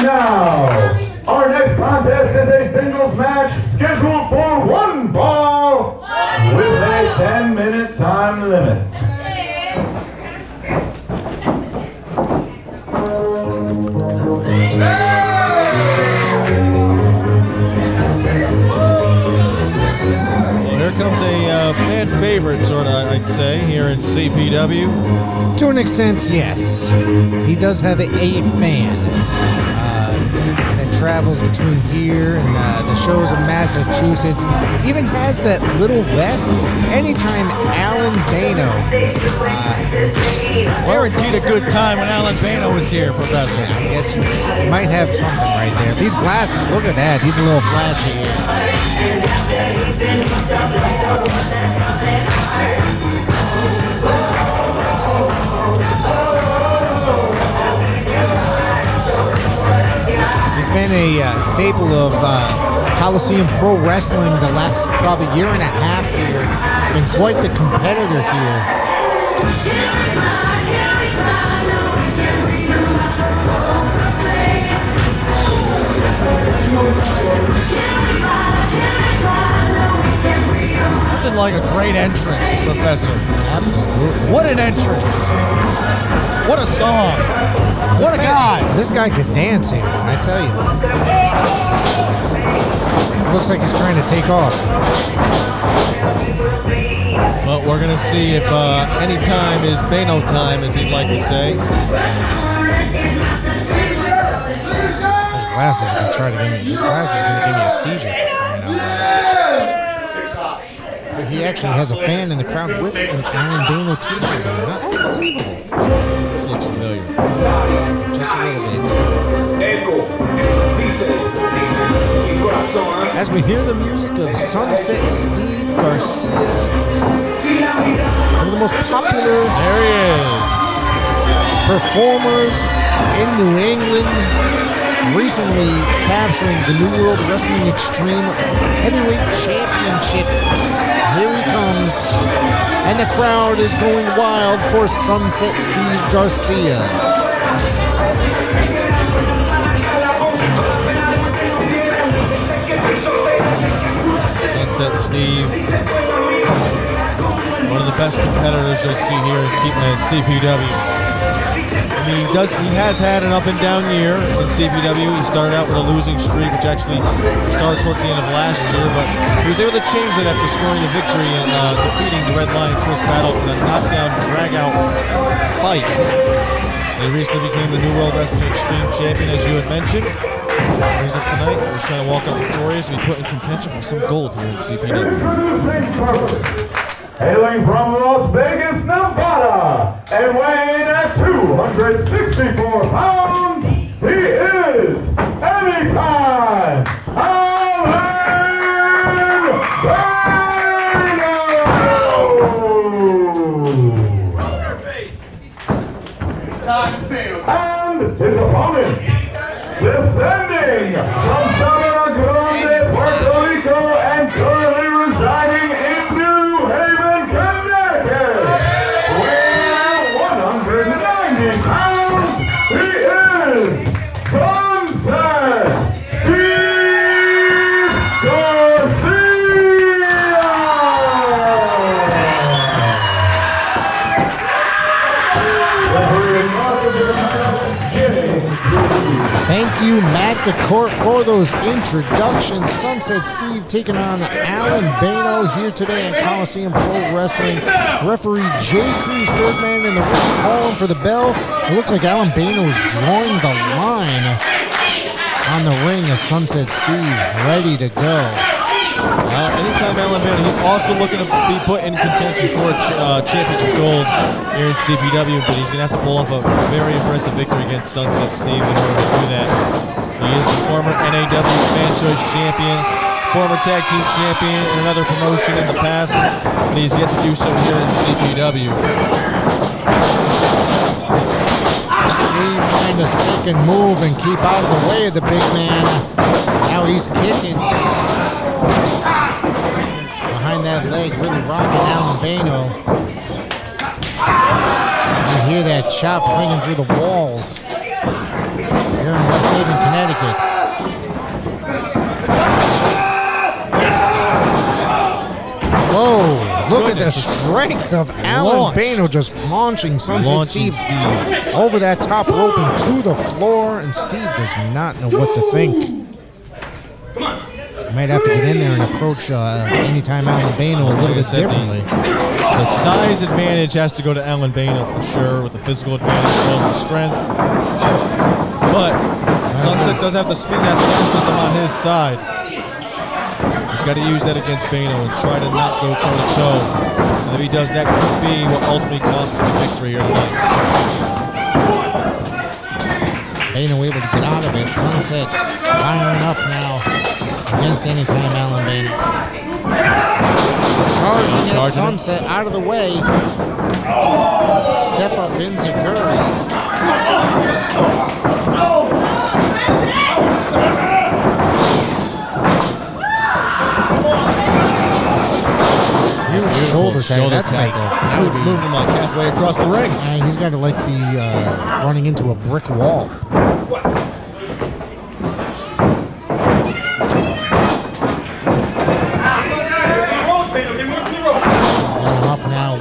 now, our next contest is a singles match scheduled for one fall with a 10-minute time limit. Well, here comes a fan favorite, sort of, I'd say, here in CPW. To an extent, yes. He does have a fan that travels between here and the shows in Massachusetts. Even has that little vest. Anytime Allin Bayno Guaranteed a good time when Allin Bayno was here, Professor. I guess you might have something right there. These glasses, look at that. He's a little flashy here. He's been a staple of Coliseum Pro Wrestling the last probably year and a half here. Been quite the competitor here. Nothing like a great entrance, Professor. Absolutely. What an entrance. What a song. What a guy. This guy could dance here, I tell you. It looks like he's trying to take off. But we're going to see if any time is Bayno time, as he'd like to say. His glasses are going to try to give me. His glasses are going to give me a seizure. But he actually has a fan in the crowd with an Allin Bayno t-shirt on. Unbelievable. Looks familiar. Just a little bit. As we hear the music of the Sunset Steve Garcia, one of the most popular performers in New England, recently capturing the New World Wrestling Extreme Heavyweight Championship. Here he comes, and the crowd is going wild for Sunset Steve Garcia. Sunset Steve, one of the best competitors you'll see here in CPW. I mean, he has had an up and down year in CPW. He started out with a losing streak, which actually started towards the end of last year, but he was able to change it after scoring the victory and defeating the Red Lion Chris Battle in a knockdown, drag-out fight. He recently became the New World Wrestling Extreme Champion, as you had mentioned. Brings us tonight. He's trying to walk out victorious and be put in contention for some gold here in CPW. Introducing first, hailing from Las Vegas, Nevada, and weighing at 264 pounds, he is anytime Allin Bayno! And his opponent, descending from Sabana Grande, Puerto Rico, and currently residing in New Haven, Connecticut. Weighing at 190 pounds, he is Sunset Steve Garcia! Thank you, Matt DeCourt, for those introductions. Sunset Steve taking on Allin Bayno here today in Coliseum Pro Wrestling. Referee Jay Cruz, third man in the ring, calling for the bell. It looks like Allin Bayno is drawing the line on the ring as Sunset Steve ready to go. Anytime Allin Bayno, he's also looking to be put in contention for championship gold here in CPW, but he's going to have to pull off a very impressive victory against Sunset Steve in order to do that. He is the former NAW Fan Choice Champion, former Tag Team Champion in another promotion in the past, but he's yet to do so here in CPW. Steve trying to stick and move and keep out of the way of the big man. Now he's kicking. Behind that leg, really rocking Allin Bayno. You hear that chop ringing through the walls. You're West Haven, Connecticut. Whoa, look at the strength of Allin Bayno just launching Sunset Steve over that top rope and to the floor, and Steve does not know what to think. Might have to get in there and approach Anytime Allin Bayno a little bit differently. The size advantage has to go to Allin Bayno for sure, with the physical advantage as well as the strength. But Sunset does have the speed and athleticism on his side. He's got to use that against Bayno and try to not go toe-to-toe. Because if he does, that could be what ultimately costs him the victory here tonight. Bayno able to get out of it. Sunset firing up now against Anytime Allin Bayno. Charging at Sunset out of the way. Step up Enziguri. Huge shoulder tag. That's like moving him like halfway across the ring. He's got to like be running into a brick wall.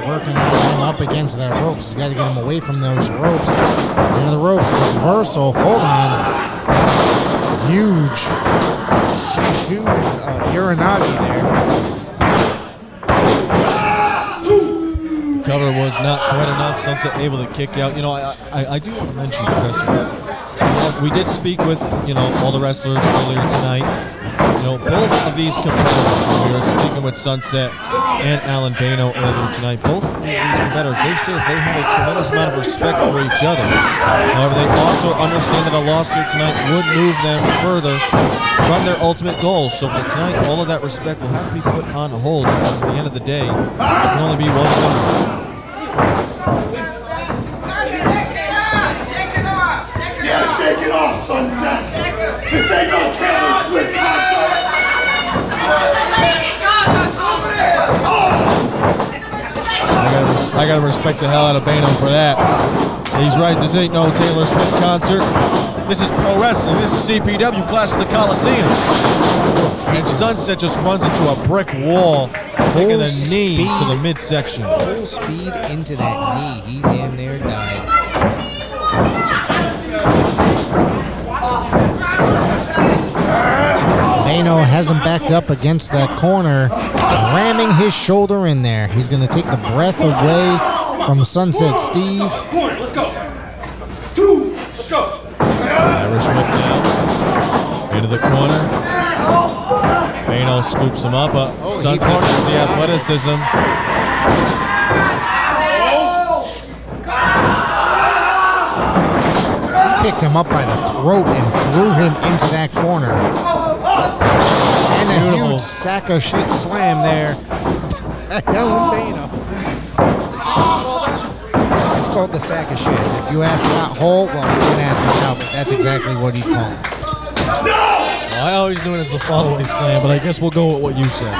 Working him up against that ropes. He's got to get him away from those ropes. Into the ropes. Reversal. Hold on. Huge Urinati there. Cover was not quite enough. Sunset able to kick out. You know, I do want to mention, Professor, we did speak with, all the wrestlers earlier tonight. Both of these competitors, we were speaking with Sunset and Allin Bayno earlier tonight, both of these competitors, they say that they have a tremendous amount of respect for each other. However, they also understand that a loss here tonight would move them further from their ultimate goals. So for tonight, all of that respect will have to be put on hold, because at the end of the day, there can only be one winner. Yeah, shake it off, Sunset. This ain't no Taylor Swift concert. I gotta respect the hell out of Bayno for that. He's right, this ain't no Taylor Swift concert. This is pro wrestling. This is CPW, Clash of the Coliseum. And Sunset just runs into a brick wall, taking the knee to the midsection. Full speed into that knee. He damn near died. Bayno has him backed up against that corner, ramming his shoulder in there. He's going to take the breath away from Sunset Steve. Corner, let's go. 2, let's go. Irish whip now. Into the corner. Bayno scoops him up. Sunset has the athleticism. He picked him up by the throat and threw him into that corner. And a huge sack of shit slam there. Bayno. It's called the sack of shit. If you ask Scott Holt, well, you can't ask him now, but that's exactly what he called it. Well, I always knew it as the follow-away slam, but I guess we'll go with what you said.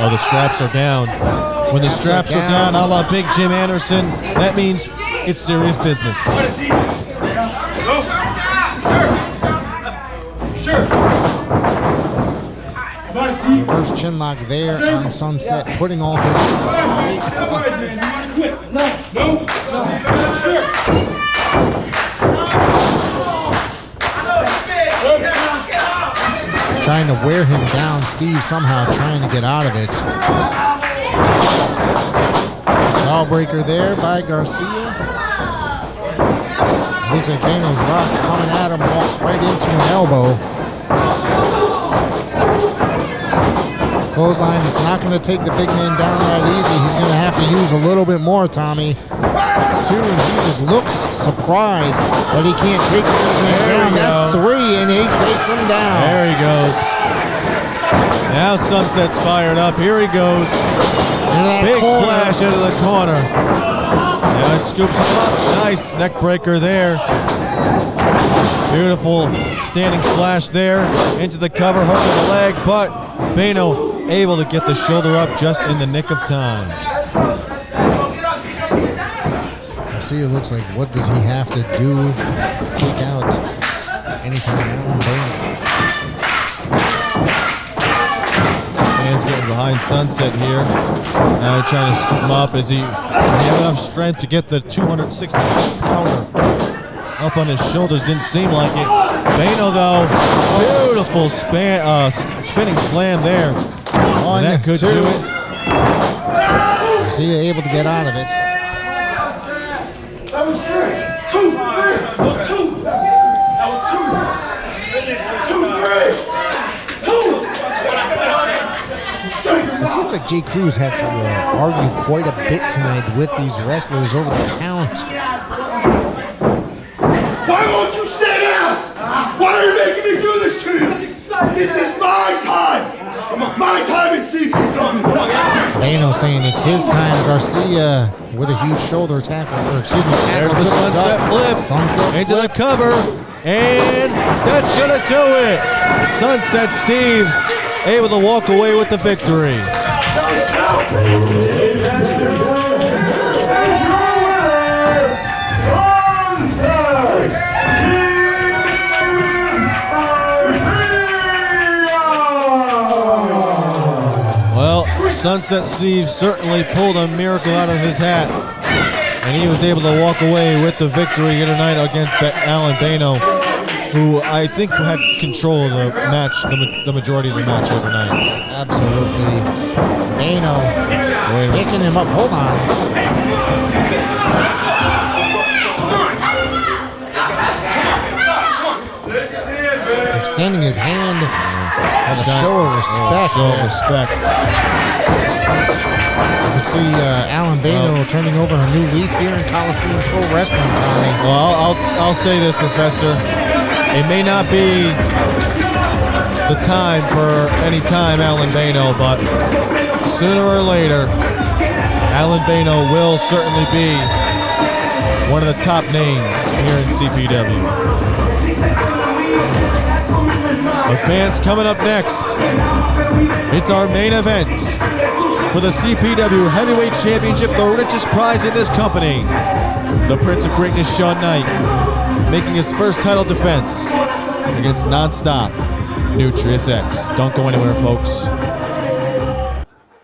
Oh, the straps are down. When the straps are down, a la Big Jim Anderson, that means it's serious business. Reverse chinlock there on Sunset, putting all his weight. Trying to wear him down. Steve somehow trying to get out of it. Jawbreaker there by Garcia. Looks like Bayno's rock coming at him, walks right into an elbow. Clothesline, it's not going to take the big man down that easy. He's going to have to use a little bit more, Tommy. It's 2, and he just looks surprised that he can't take the big man down. That's 3, and he takes him down. There he goes. Now Sunset's fired up. Here he goes. Big splash into the corner. Now he scoops him up. Nice neck breaker there. Beautiful standing splash there into the cover, hook of the leg, but Bayno able to get the shoulder up just in the nick of time. Garcia looks like, what does he have to do to take out anytime Allin Bayno? Fans getting behind Sunset here. Now trying to scoop him up. Does he have enough strength to get the 260-pounder up on his shoulders? Didn't seem like it. Bayno, though, beautiful spinning slam there. One, that could two. do it. Garcia able to get out of it. That was 3. 2, 3. That was 2. That was 2. 2, 3. 2. It seems like Jay Cruz had to argue quite a bit tonight with these wrestlers over the count. Why won't you stay down? Why are you making me do this to you? This is my time. My time at CPW. Bayno saying it's his time. Garcia with a huge shoulder tackle, or excuse me, There's tackle the to sunset gut. flip Sunset into flip. the cover, and that's gonna do it. Sunset Steve able to walk away with the victory. Well, Sunset Steve certainly pulled a miracle out of his hat, and he was able to walk away with the victory here tonight against Allin Bayno, who I think had control of the match, the majority of the match here tonight. Absolutely. Bayno picking him up. Hold on. Extending his hand as a show of respect. Show of man. respect. You can see Allin Bayno turning over a new leaf here in Coliseum Pro Wrestling, Tommy. Well, I'll say this, Professor. It may not be the time for any time Allin Bayno, but sooner or later, Allin Bayno will certainly be one of the top names here in CPW. The fans coming up next. It's our main event for the CPW Heavyweight Championship, the richest prize in this company. The Prince of Greatness, Sean Knight, making his first title defense against Non-Stop Nutrius X. Don't go anywhere, folks.